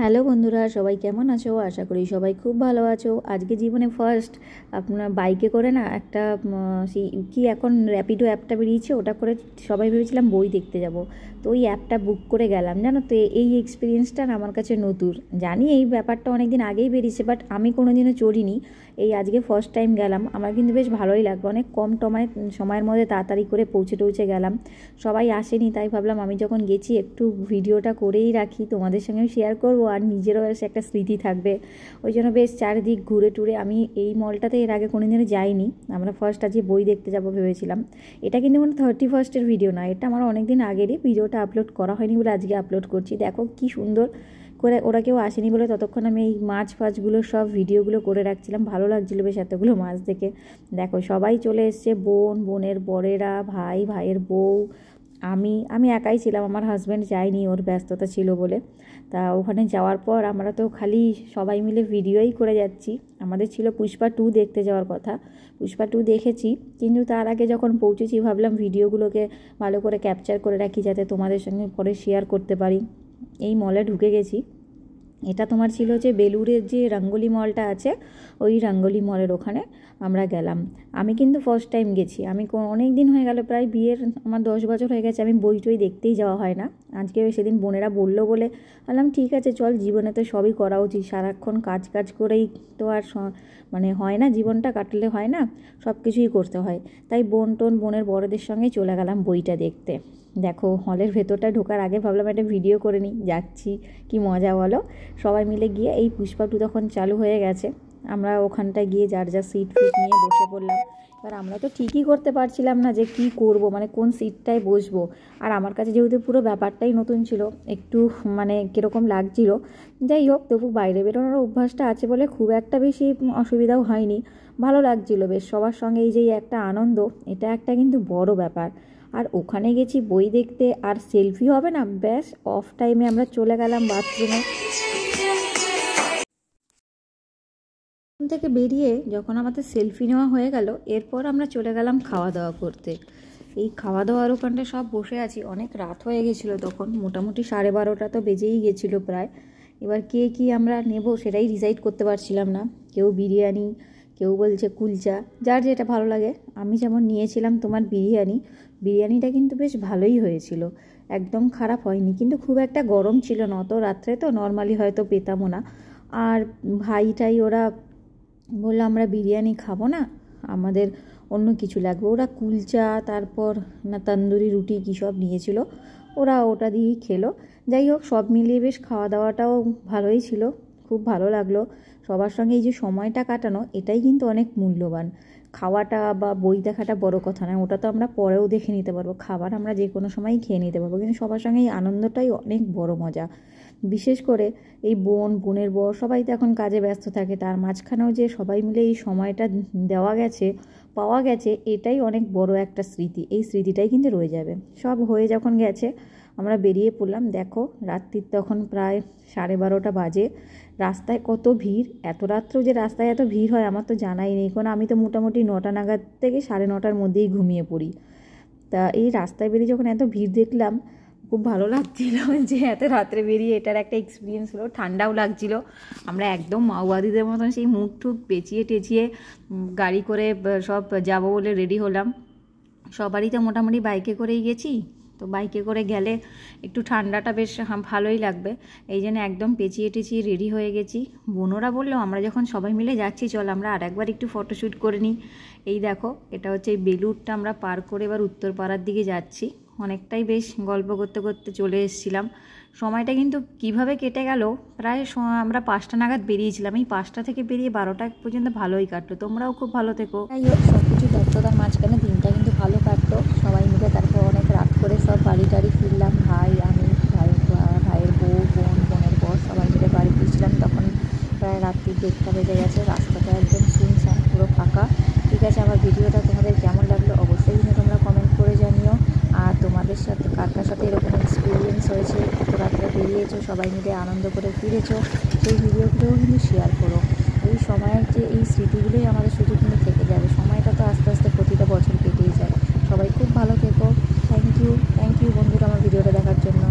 Hello বন্ধুরা, সবাই কেমন আছো? আশা করি সবাই খুব ভালো আছো। আজকে জীবনে ফার্স্ট আপনার বাইকে করে না একটা সেই কি এখন র্যাপিডো অ্যাপটা বেরিয়েছে, ওটা করে সবাই ভেবেছিলাম বই দেখতে যাব। তো ওই অ্যাপটা বুক করে গেলাম, জানো তো এই এক্সপিরিয়েন্সটা না আমার কাছে নতুন। জানি এই ব্যাপারটা অনেক দিন আগেই বেরিয়েছে, বাট আমি কোনো দিনও চড়িনি। এই আজকে ফার্স্ট টাইম গেলাম, আমার কিন্তু বেশ ভালোই লাগলো। অনেক কম সময়ের মধ্যে তাড়াতাড়ি করে পৌঁছে গেলাম। সবাই আসেনি, তাই ভাবলাম আমি যখন গেছি একটু ভিডিওটা করেই রাখি, তোমাদের সঙ্গেও শেয়ার করবো, আর নিজেরও এসে একটা স্মৃতি থাকবে। ওই জন্য বেশ চারিদিক ঘুরে টুরে, আমি এই মলটাতে এর আগে কোনোদিনও যাইনি। আমরা ফার্স্ট আজকে বই দেখতে যাবো ভেবেছিলাম। এটা কিন্তু কোনো 31st ভিডিও না, এটা আমার অনেক দিন আগেরই। ভিডিওটা আপলোড করা হয়নি বলে আজকে আপলোড করছি। দেখো কি সুন্দর করে, ওরা কেউ আসেনি বলে ততক্ষণ আমি এই ফাছগুলো সব ভিডিওগুলো করে রাখছিলাম। ভালো লাগছিলো বেশ এতগুলো মাছ দেখে। দেখো সবাই চলে এসছে, বোনের বরেরা, ভাইয়ের বউ, আমি একাই ছিলাম, আমার হাজব্যান্ড যায়নি, ওর ব্যস্ততা ছিল বলে। তা ওখানে যাওয়ার পর আমরা তো খালি সবাই মিলে ভিডিওই করে যাচ্ছি। আমাদের ছিল পুষ্পা 2 দেখতে যাওয়ার কথা। পুষ্পা 2 দেখেছি, কিন্তু তার আগে যখন পৌঁছেছি ভাবলাম ভিডিওগুলোকে ভালো করে ক্যাপচার করে রাখি, যাতে তোমাদের সঙ্গে পরে শেয়ার করতে পারি। এই মলে ঢুকে গেছি। এটা তোমার ছিল যে বেলুড়ের যে রঙ্গোলি মলটা আছে, ওই রঙ্গোলি মলের ওখানে আমরা গেলাম। আমি কিন্তু ফার্স্ট টাইম গেছি। আমি অনেক দিন হয়ে গেল, প্রায় বিয়ের আমার 10 বছর হয়ে গেছে, আমি বই টই দেখতেই যাওয়া হয় না। আজকে সেদিন বোনেরা বললো বলে বললাম ঠিক আছে চল, জীবনে তো সবই করা উচিত। সারাক্ষণ কাজ করেই তো আর মানে হয় না, জীবনটা কাটলে হয় না, সব কিছুই করতে হয়। তাই বোনের বড়দের সঙ্গে চলে গেলাম বইটা দেখতে। দেখো হলের ভেতরটা ঢোকার আগে ভাবলাম একটা ভিডিও করে নিই, যাচ্ছি কি মজা বলো। সবাই মিলে গিয়ে এই পুষ্পা 2 তখন চালু হয়ে গেছে। আমরা ওখানটায় গিয়ে যার সিট নিয়ে বসে পড়লাম। এবার আমরা তো ঠিকই করতে পারছিলাম না যে কি করব, মানে কোন সিটটায় বসবো। আর আমার কাছে যেহেতু পুরো ব্যাপারটাই নতুন ছিল, একটু মানে কীরকম লাগছিল। যাই হোক, তবু বাইরে বেরোনোর অভ্যাসটা আছে বলে খুব একটা বেশি অসুবিধাও হয়নি, ভালো লাগছিল বেশ। সবার সঙ্গে এই যে একটা আনন্দ, এটা একটা কিন্তু বড় ব্যাপার। আর ওখানে গেছি বই দেখতে, আর সেলফি হবে না, ব্যাস অফ টাইমে আমরা চলে গেলাম বাথরুমে। থেকে বেরিয়ে যখন আমাদের সেলফি নেওয়া হয়ে গেল, এরপর আমরা চলে গেলাম খাওয়া দাওয়া করতে। এই খাওয়া দাওয়ার ওখানটা সব বসে আছি, অনেক রাত হয়ে গেছিলো তখন, মোটামুটি 12:30 তো বেজেই গেছিলো প্রায়। এবার কে কি আমরা নেব সেটাই ডিসাইড করতে পারছিলাম না। কেউ বিরিয়ানি, কেউ বলছে কুলচা, যার যেটা ভালো লাগে। আমি যেমন নিয়েছিলাম তোমার বিরিয়ানিটা কিন্তু বেশ ভালোই হয়েছিল, একদম খারাপ হয়নি, কিন্তু খুব একটা গরম ছিল না। অত রাত্রে তো নর্মালি হয়তো পেতামও না। আর ভাইটাই ওরা বললো আমরা বিরিয়ানি খাবো না, আমাদের অন্য কিছু লাগবে। ওরা কুলচা, তারপর না তন্দুরি রুটি কী সব নিয়েছিল, ওরা ওটা দিয়েই খেলো। যাই হোক, সব মিলিয়ে বেশ খাওয়া দাওয়াটাও ভালোই ছিল, খুব ভালো লাগলো। সবার সঙ্গে এই যে সময়টা কাটানো, এটাই কিন্তু অনেক মূল্যবান। খাওয়াটা বা বই দেখাটা বড় কথা নয়, ওটা তো আমরা পরেও দেখে নিতে পারবো, খাবার আমরা যে কোনো সময়ই খেয়ে নিতে পারবো, কিন্তু সবার সঙ্গে এই আনন্দটাই অনেক বড় মজা। বিশেষ করে এই বোনের বর সবাই তো এখন কাজে ব্যস্ত থাকে, তার মাঝখানেও যে সবাই মিলে এই সময়টা পাওয়া গেছে, এটাই অনেক বড় একটা স্মৃতি। এই স্মৃতিটাই কিন্তু রয়ে যাবে। সব হয়ে যখন গেছে, আমরা বেরিয়ে পড়লাম। দেখো রাত্রির তখন প্রায় 12:30 বাজে। রাস্তায় কত ভিড়, এত রাত্রেও যে রাস্তায় এত ভিড় হয় আমার তো জানাই নেই, কারণ আমি তো মোটামুটি 9টা নাগাদ থেকে 9:30টার মধ্যেই ঘুমিয়ে পড়ি। তা এই রাস্তায় বেরিয়ে যখন এত ভিড় দেখলাম, খুব ভালো লাগছিল যে এত রাত্রে বেরিয়ে এটার একটা এক্সপিরিয়েন্স হলো। ঠান্ডাও লাগছিল। আমরা একদম মাওবাদীদের মতন সেই মুখ টুক পেঁচিয়ে টেচিয়ে গাড়ি করে সব যাবো বলে রেডি হলাম। সবারই তো মোটামুটি বাইকে করেই গেছি, তো বাইকে করে গেলে একটু ঠান্ডাটা বেশ ভালোই লাগবে, এই জন্য একদম পেঁচিয়ে টেচিয়ে রেডি হয়ে গেছি। বোনরা বললো আমরা যখন সবাই মিলে যাচ্ছি চল আমরা আরেকবার একটু ফটোশ্যুট করে নিই। এই দেখো, এটা হচ্ছে এই বেলুড়টা আমরা পার করে এবার উত্তরপাড়ার দিকে যাচ্ছি। অনেকটাই বেশ গল্প করতে করতে চলে এসেছিলাম। সময়টা কিন্তু কিভাবে কেটে গেল, প্রায় আমরা 5টা নাগাদ বেরিয়েছিলাম। এই 5টা থেকে বেরিয়ে 12টা পর্যন্ত ভালোই কাটলো। তোমরাও খুব ভালো থেকো। যাই হোক, সব কিছু ব্যস্ততার মাঝখানে দিনটা কিন্তু ভালো কাটলো সবাই মিলে। তারপর অনেক রাত করে সব বাড়ি টাড়ি ফিরলাম, ভাইয়ের বউ, বোনের বর সবাই মিলে বাড়ি ফিরছিলাম। তখন প্রায় রাত্রি 1টা বেজে গেছে, রাস্তাটা একদম শুনশান, পুরো ফাঁকা। ঠিক আছে, আমার ভিডিওটা তোমাদের কেমন লাগলো অবশ্যই কিন্তু তোমরা কমেন্ট করে জানিও। আর তোমাদের সাথে কার সাথে এরকম এক্সপিরিয়েন্স হয়েছে, এত রাত্রে বেরিয়েছো, সবাই মিলে আনন্দ করে ফিরেছো, সেই ভিডিওগুলোও কিন্তু শেয়ার করো। এই সময়ের যে এই স্মৃতিগুলোই আমাদের শুধু কিন্তু থেকে যাবে। সময়টা তো আস্তে আস্তে প্রতিটা বছর কেটেই যায়। সবাই খুব ভালো থেকো। থ্যাংক ইউ বন্ধুরা আমার ভিডিওটা দেখার জন্য।